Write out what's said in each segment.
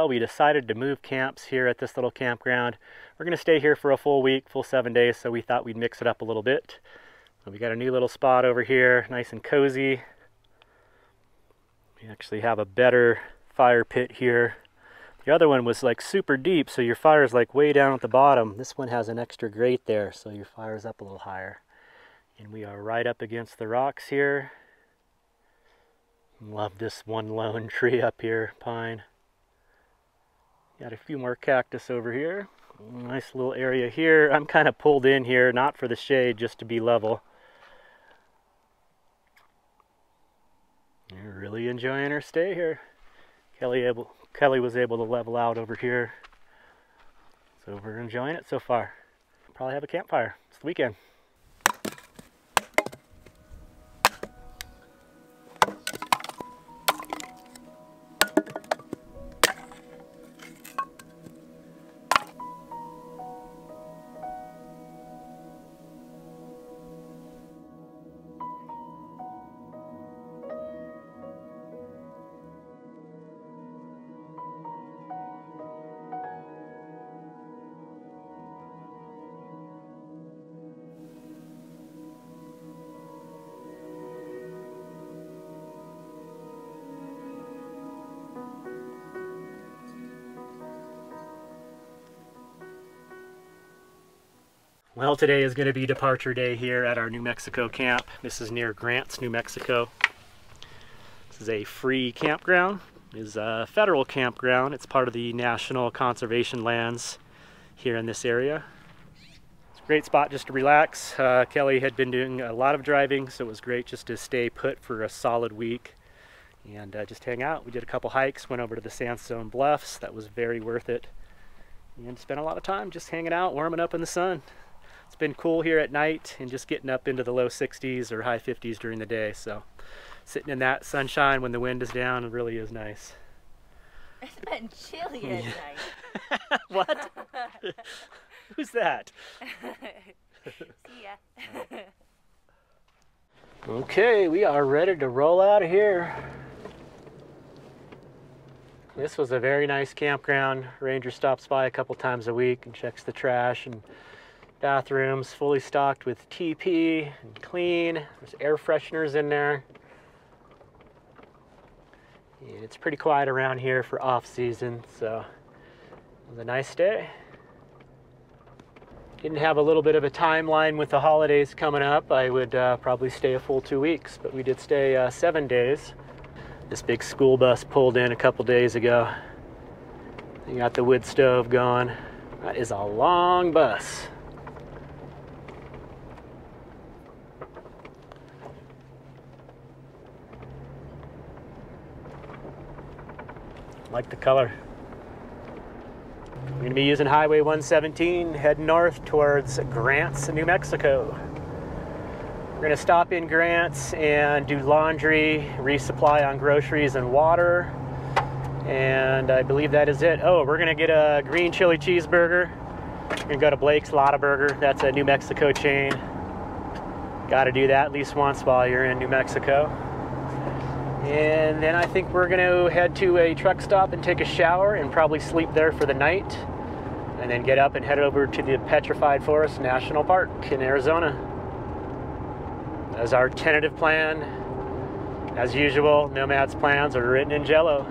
well, we decided to move camps here at this little campground. We're going to stay here for a full week, full 7 days, so we thought we'd mix it up a little bit. We got a new little spot over here, nice and cozy. We actually have a better fire pit here. The other one was like super deep, so your fire is like way down at the bottom. This one has an extra grate there, so your fire's up a little higher. And we are right up against the rocks here. Love this one lone tree up here, pine. Got a few more cactus over here. Nice little area here. I'm kind of pulled in here, not for the shade, just to be level. You're really enjoying our stay here. Kelly was able to level out over here. So we're enjoying it so far. Probably have a campfire. It's the weekend. Well, today is going to be departure day here at our New Mexico camp. This is near Grants, New Mexico. This is a free campground. It is a federal campground. It's part of the National Conservation Lands here in this area. It's a great spot just to relax. Kelly had been doing a lot of driving, so it was great just to stay put for a solid week and just hang out. We did a couple hikes, went over to the Sandstone Bluffs. That was very worth it. And spent a lot of time just hanging out, warming up in the sun. It's been cool here at night and just getting up into the low 60s or high 50s during the day. So sitting in that sunshine when the wind is down, it really is nice. It's been chilly at night. What? Who's that? See ya. Okay, we are ready to roll out of here. This was a very nice campground. Ranger stops by a couple times a week and checks the trash, and bathrooms fully stocked with TP and clean. There's air fresheners in there. And it's pretty quiet around here for off season, so it was a nice day. Didn't have a little bit of a timeline with the holidays coming up. I would probably stay a full 2 weeks, but we did stay 7 days. This big school bus pulled in a couple days ago. They got the wood stove going. That is a long bus. Like the color. We're going to be using Highway 117, heading north towards Grants, New Mexico. We're going to stop in Grants and do laundry, resupply on groceries and water, and I believe that is it. Oh, we're going to get a green chili cheeseburger. We're going to go to Blake's Lotta Burger. That's a New Mexico chain. Got to do that at least once while you're in New Mexico. And then I think we're going to head to a truck stop and take a shower and probably sleep there for the night. And then get up and head over to the Petrified Forest National Park in Arizona. That's our tentative plan. As usual, Nomad's plans are written in jello.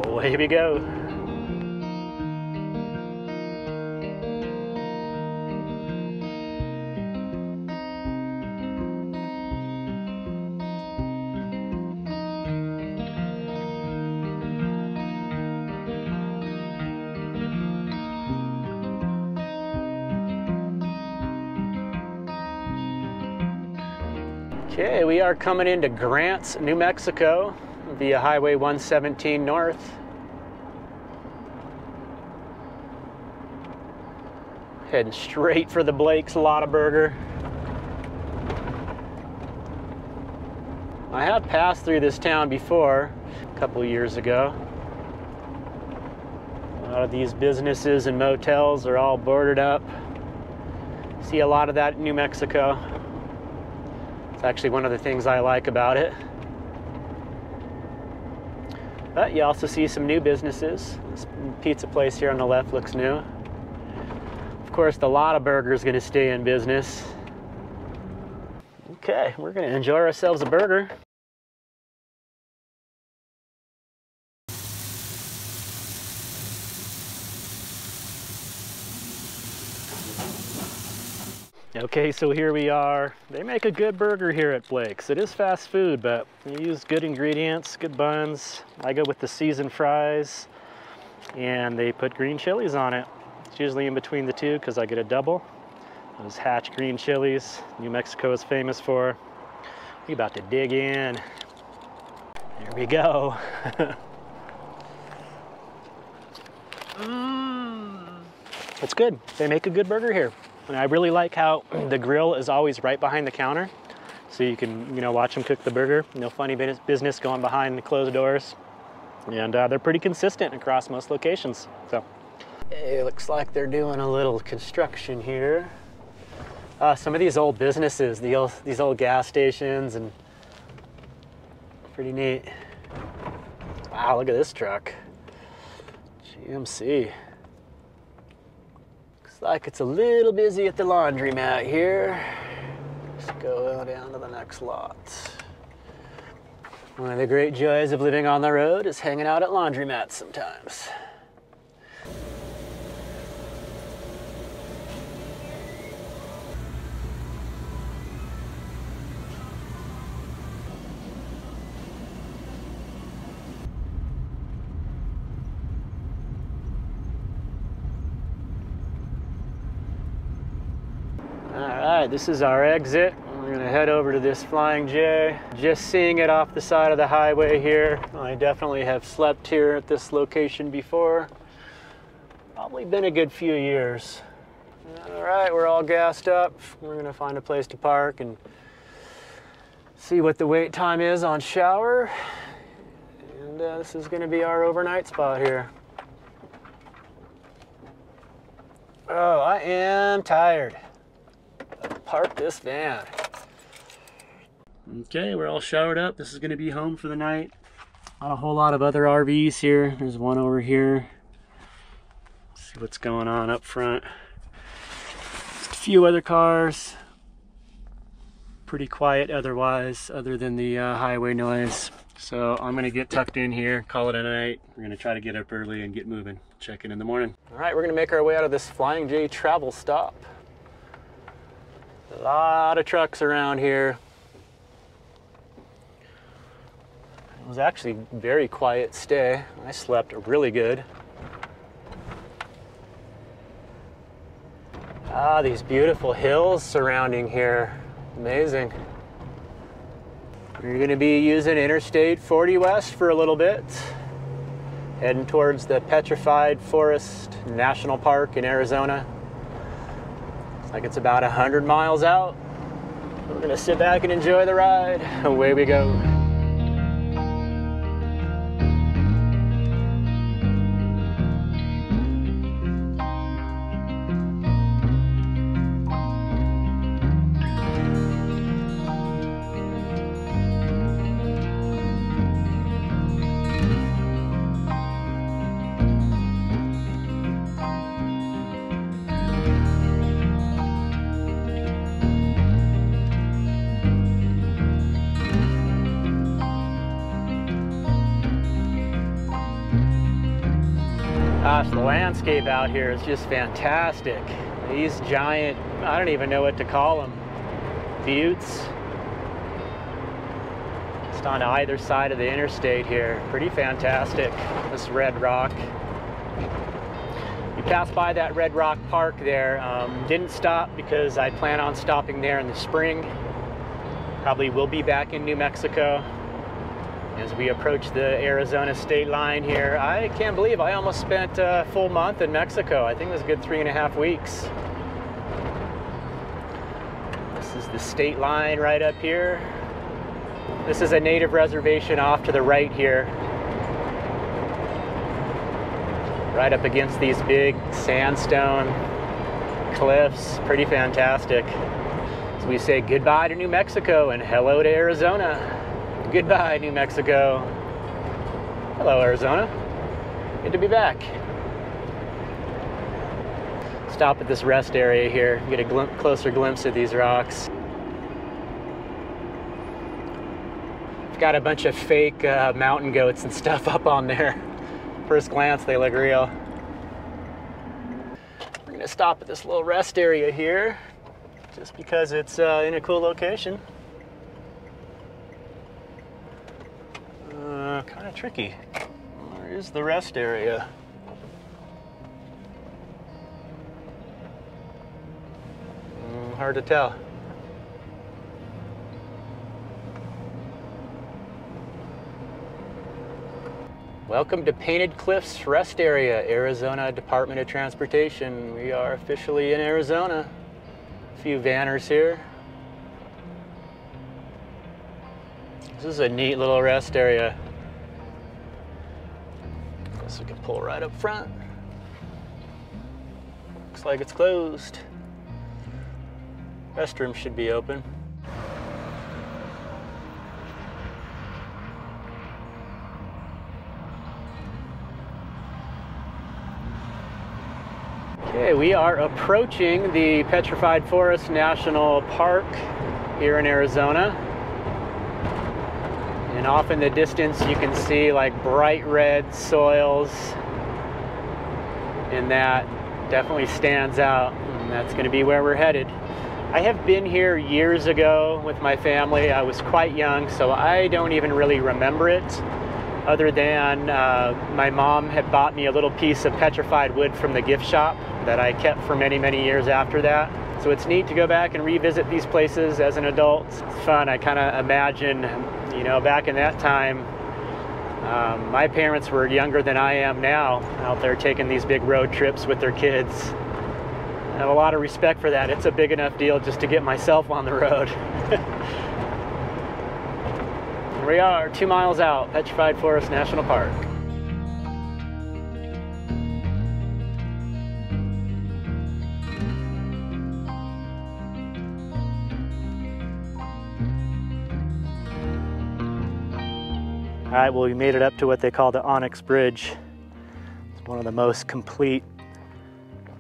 Away we go. Okay, we are coming into Grants, New Mexico via Highway 117 north. Heading straight for the Blake's Lotta Burger. I have passed through this town before, a couple of years ago. A lot of these businesses and motels are all boarded up. See a lot of that in New Mexico. It's actually one of the things I like about it. But you also see some new businesses. This pizza place here on the left looks new. Of course, the Lotta Burger is going to stay in business. Okay, we're going to enjoy ourselves a burger. Okay, so here we are. They make a good burger here at Blake's. It is fast food, but you use good ingredients, good buns. I go with the seasoned fries, and they put green chilies on it. It's usually in between the two because I get a double. Those Hatch green chilies, New Mexico is famous for. We're about to dig in. There we go. It's good. They make a good burger here. And I really like how the grill is always right behind the counter. So you can, watch them cook the burger. No funny business going behind the closed doors. And they're pretty consistent across most locations. So it looks like they're doing a little construction here. Some of these old businesses, these old gas stations, and pretty neat. Wow, look at this truck. GMC. Looks like it's a little busy at the laundromat here. Let's go down to the next lot. One of the great joys of living on the road is hanging out at laundromats sometimes. Alright, this is our exit. We're gonna head over to this Flying J. Just seeing it off the side of the highway here. I definitely have slept here at this location before. Probably been a good few years. Alright, we're all gassed up. We're gonna find a place to park and see what the wait time is on shower. And this is gonna be our overnight spot here. Oh, I am tired. Park this van. Okay, we're all showered up. This is going to be home for the night. Not a whole lot of other RVs here. There's one over here. Let's see what's going on up front. Just a few other cars. Pretty quiet otherwise, other than the highway noise. So I'm going to get tucked in here, call it a night. We're going to try to get up early and get moving. Check in the morning. All right, we're going to make our way out of this Flying J travel stop. A lot of trucks around here. It was actually a very quiet stay. I slept really good. Ah, these beautiful hills surrounding here. Amazing. We're going to be using Interstate 40 West for a little bit. Heading towards the Petrified Forest National Park in Arizona. Like it's about 100 miles out. We're gonna sit back and enjoy the ride. Away we go. Gosh, the landscape out here is just fantastic. These giant, I don't even know what to call them, buttes. Just on either side of the interstate here. Pretty fantastic, this red rock. You pass by that Red Rock Park there. Didn't stop because I plan on stopping there in the spring. Probably will be back in New Mexico as we approach the Arizona state line here. I can't believe I almost spent a full month in Mexico. I think it was a good 3.5 weeks. This is the state line right up here. This is a native reservation off to the right here. Right up against these big sandstone cliffs. Pretty fantastic. So we say goodbye to New Mexico and hello to Arizona. Goodbye, New Mexico. Hello, Arizona. Good to be back. Stop at this rest area here, get a closer glimpse of these rocks. I've got a bunch of fake mountain goats and stuff up on there. First glance, they look real. We're gonna stop at this little rest area here, just because it's in a cool location. Kind of tricky. Where is the rest area? Hard to tell. Welcome to Painted Cliffs Rest Area, Arizona Department of Transportation. We are officially in Arizona. A few vanners here. This is a neat little rest area. Guess we can pull right up front. Looks like it's closed. Restroom should be open. Okay, we are approaching the Petrified Forest National Park here in Arizona. And off in the distance you can see like bright red soils, and that definitely stands out, and that's going to be where we're headed. I have been here years ago with my family. I was quite young, so I don't even really remember it, other than my mom had bought me a little piece of petrified wood from the gift shop that I kept for many, many years after that. So it's neat to go back and revisit these places as an adult. It's fun. I kind of imagine, you know, back in that time, my parents were younger than I am now, out there taking these big road trips with their kids. I have a lot of respect for that. It's a big enough deal just to get myself on the road. Here we are, 2 miles out, Petrified Forest National Park. All right, well, we made it up to what they call the Onyx Bridge. It's one of the most complete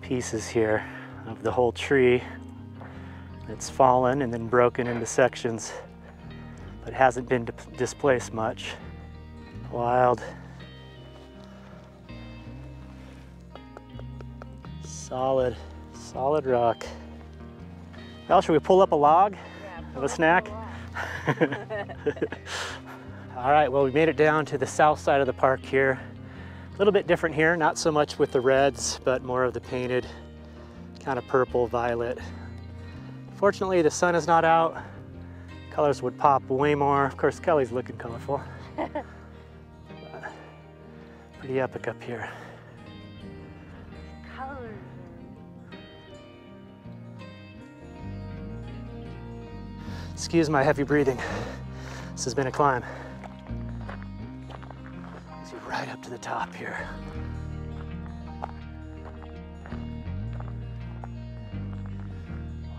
pieces here of the whole tree. It's fallen and then broken into sections, but hasn't been displaced much. Wild. Solid rock. Well, should we pull up a log? Yeah, Have a snack? All right, well, we made it down to the south side of the park here. A little bit different here, not so much with the reds, but more of the painted kind of purple, violet. Fortunately, the sun is not out. Colors would pop way more. Of course, Kelly's looking colorful. Pretty epic up here. Colors. Excuse my heavy breathing. This has been a climb. Right up to the top here.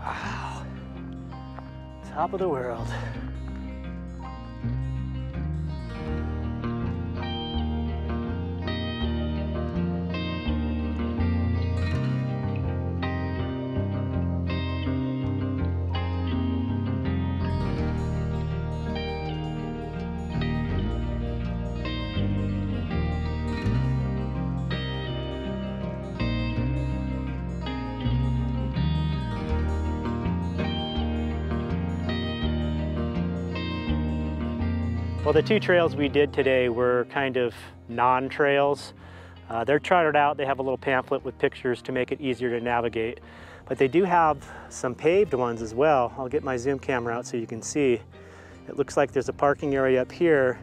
Wow. Top of the world. Well, the 2 trails we did today were kind of non-trails. They're charted out. They have a little pamphlet with pictures to make it easier to navigate. But they do have some paved ones as well. I'll get my zoom camera out so you can see. It looks like there's a parking area up here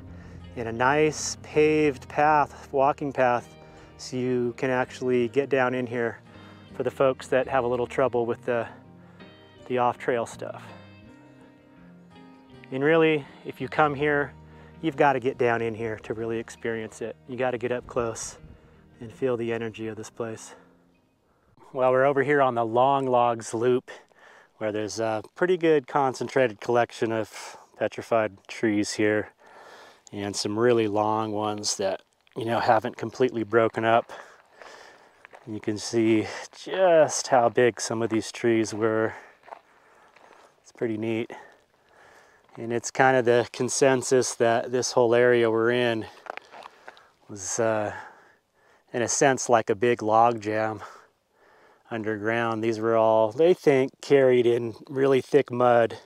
and a nice paved path, walking path, so you can actually get down in here for the folks that have a little trouble with the off-trail stuff. And really, if you come here, you've got to get down in here to really experience it. You got to get up close and feel the energy of this place. Well, we're over here on the Long Logs Loop, where there's a pretty good concentrated collection of petrified trees here. and some really long ones that, you know, haven't completely broken up. You can see just how big some of these trees were. It's pretty neat. And it's kind of the consensus that this whole area we're in was, in a sense, like a big log jam underground. These were all, they think, carried in really thick mud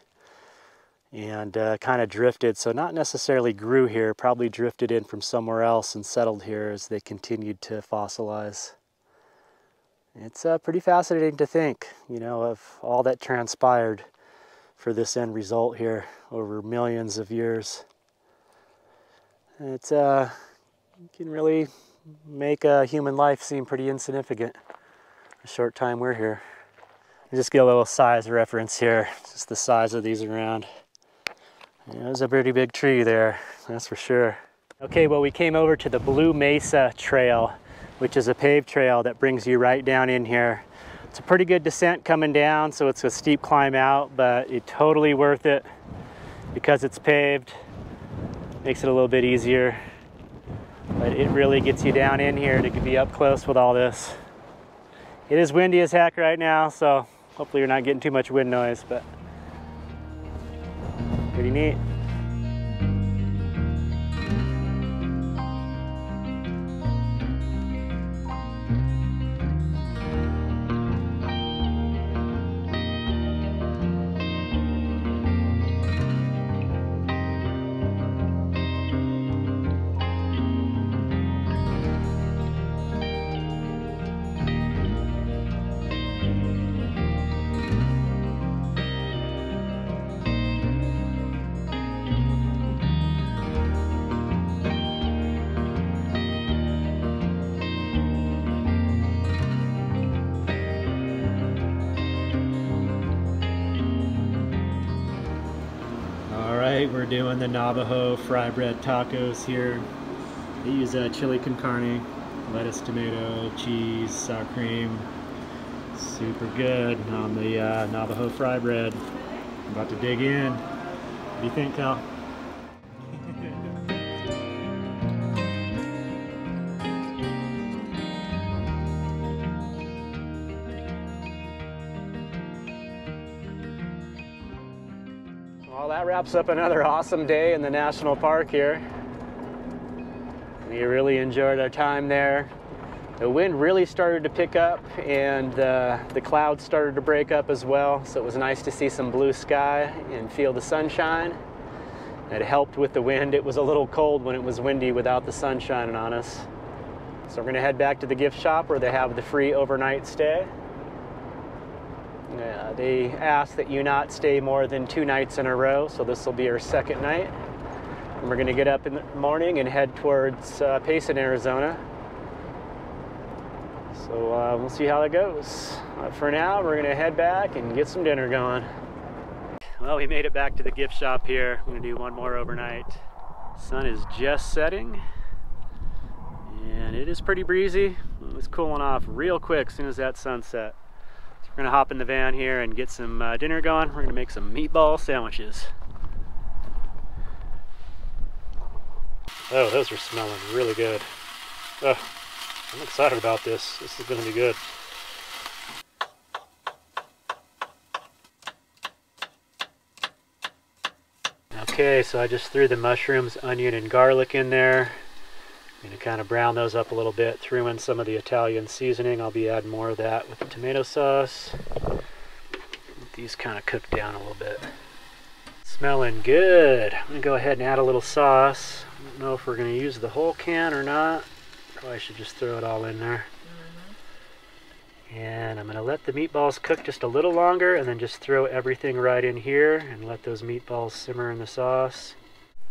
and kind of drifted. So not necessarily grew here, probably drifted in from somewhere else and settled here as they continued to fossilize. It's pretty fascinating to think, you know, of all that transpired for this end result here over millions of years. It's can really make human life seem pretty insignificant the short time we're here. Just get a little size reference here, just the size of these around. Yeah, there's a pretty big tree there, that's for sure. Okay, well, we came over to the Blue Mesa Trail, which is a paved trail that brings you right down in here. It's a pretty good descent coming down, so it's a steep climb out, but it's totally worth it because it's paved. Makes it a little bit easier, but it really gets you down in here to be up close with all this. It is windy as heck right now, so hopefully you're not getting too much wind noise, but pretty neat. We're doing the Navajo fry bread tacos here. They use chili con carne, lettuce, tomato, cheese, sour cream. Super good on the Navajo fry bread. I'm about to dig in. What do you think, Cal? Well, that wraps up another awesome day in the national park here. We really enjoyed our time there. The wind really started to pick up and the clouds started to break up as well, so it was nice to see some blue sky and feel the sunshine. It helped with the wind. It was a little cold when it was windy without the sun shining on us. So we're going to head back to the gift shop where they have the free overnight stay. They ask that you not stay more than 2 nights in a row, so this will be our second night. And we're going to get up in the morning and head towards Payson, Arizona. So we'll see how it goes. For now, we're going to head back and get some dinner going. Well, we made it back to the gift shop here. I'm going to do one more overnight. Sun is just setting, and it is pretty breezy. It's cooling off real quick as soon as that sun set. We're gonna hop in the van here and get some dinner going. We're gonna make some meatball sandwiches. Oh, those are smelling really good. Oh, I'm excited about this. This is gonna be good. Okay, so I just threw the mushrooms, onion, and garlic in there. I'm gonna kind of brown those up a little bit. Threw in some of the Italian seasoning. I'll be adding more of that with the tomato sauce. Let these kind of cook down a little bit. Smelling good. I'm gonna go ahead and add a little sauce. I don't know if we're gonna use the whole can or not. Probably should just throw it all in there. And I'm gonna let the meatballs cook just a little longer and then just throw everything right in here and let those meatballs simmer in the sauce.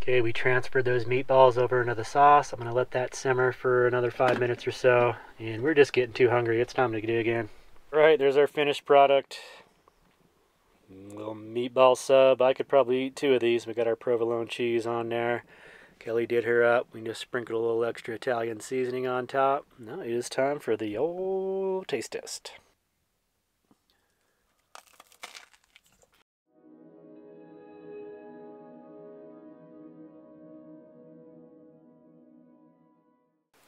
Okay, we transferred those meatballs over into the sauce. I'm gonna let that simmer for another 5 minutes or so, and we're just getting too hungry. It's time to dig in. All right, there's our finished product. Little meatball sub. I could probably eat 2 of these. We got our provolone cheese on there. Kelly did her up. We can just sprinkle a little extra Italian seasoning on top. Now it is time for the old taste test.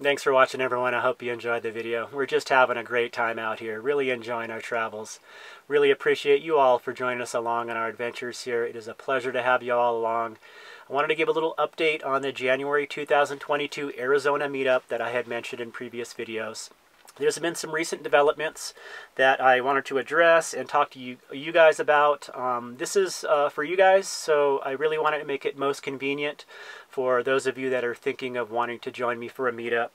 Thanks for watching, everyone. I hope you enjoyed the video. We're just having a great time out here, really enjoying our travels. Really appreciate you all for joining us along on our adventures here. It is a pleasure to have you all along. I wanted to give a little update on the January 2022 Arizona meetup that I had mentioned in previous videos. There's been some recent developments that I wanted to address and talk to you guys about. This is for you guys, so I really wanted to make it most convenient for those of you that are thinking of wanting to join me for a meetup.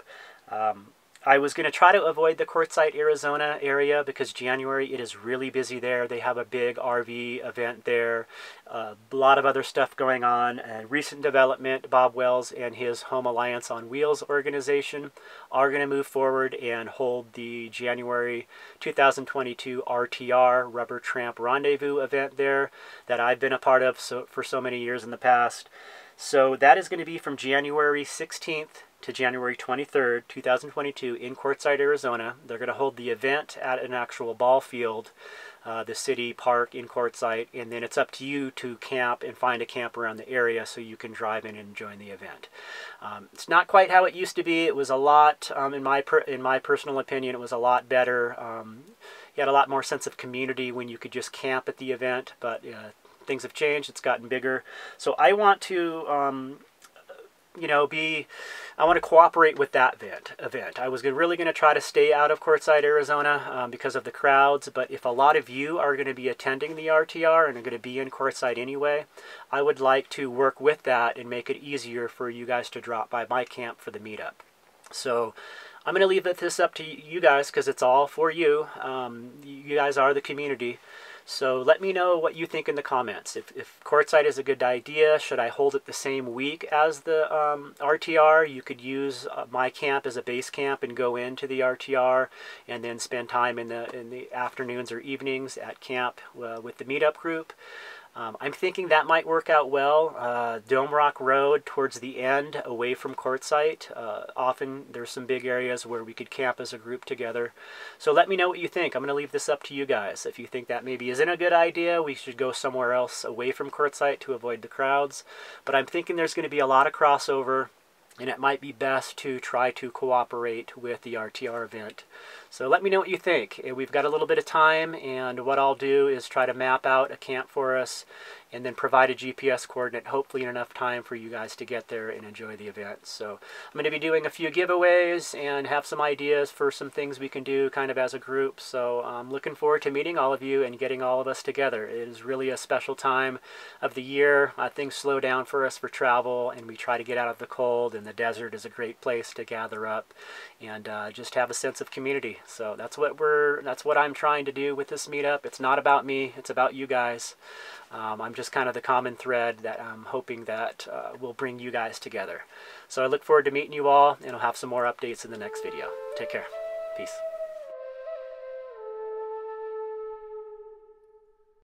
I was going to try to avoid the Quartzsite, Arizona area because January it is really busy there. They have a big RV event there, a lot of other stuff going on. And recent development, Bob Wells and his Home Alliance on Wheels organization are going to move forward and hold the January 2022 RTR, Rubber Tramp Rendezvous event there that I've been a part of for so many years in the past. So that is going to be from January 16th to January 23rd, 2022 in Quartzsite, Arizona. They're going to hold the event at an actual ball field, the city park in Quartzsite, and then it's up to you to camp and find a camp around the area so you can drive in and join the event. It's not quite how it used to be. It was a lot, in my personal opinion, it was a lot better. You had a lot more sense of community when you could just camp at the event, but things have changed. It's gotten bigger. So I want to I want to cooperate with that event. I was really going to try to stay out of Quartzsite, Arizona because of the crowds, but if a lot of you are going to be attending the RTR and are going to be in Quartzsite anyway, I would like to work with that and make it easier for you guys to drop by my camp for the meetup. So I'm going to leave this up to you guys because it's all for you. You guys are the community. So let me know what you think in the comments. If Quartzsite is a good idea, should I hold it the same week as the RTR? You could use my camp as a base camp and go into the RTR and then spend time in the afternoons or evenings at camp with the meetup group. I'm thinking that might work out well. Dome Rock Road towards the end, away from Quartzsite. Often there's some big areas where we could camp as a group together. So let me know what you think. I'm going to leave this up to you guys. If you think that maybe isn't a good idea, we should go somewhere else away from Quartzsite to avoid the crowds. But I'm thinking there's going to be a lot of crossover, and it might be best to try to cooperate with the RTR event. So let me know what you think. We've got a little bit of time, and what I'll do is try to map out a camp for us and then provide a GPS coordinate, hopefully in enough time for you guys to get there and enjoy the event. So I'm going to be doing a few giveaways and have some ideas for some things we can do kind of as a group. So I'm looking forward to meeting all of you and getting all of us together. It is really a special time of the year. Things slow down for us for travel, and we try to get out of the cold, and the desert is a great place to gather up and just have a sense of community. So that's what I'm trying to do with this meetup. It's not about me, it's about you guys. I'm just kind of the common thread that I'm hoping that will bring you guys together. So I look forward to meeting you all, and I'll have some more updates in the next video. Take care. Peace.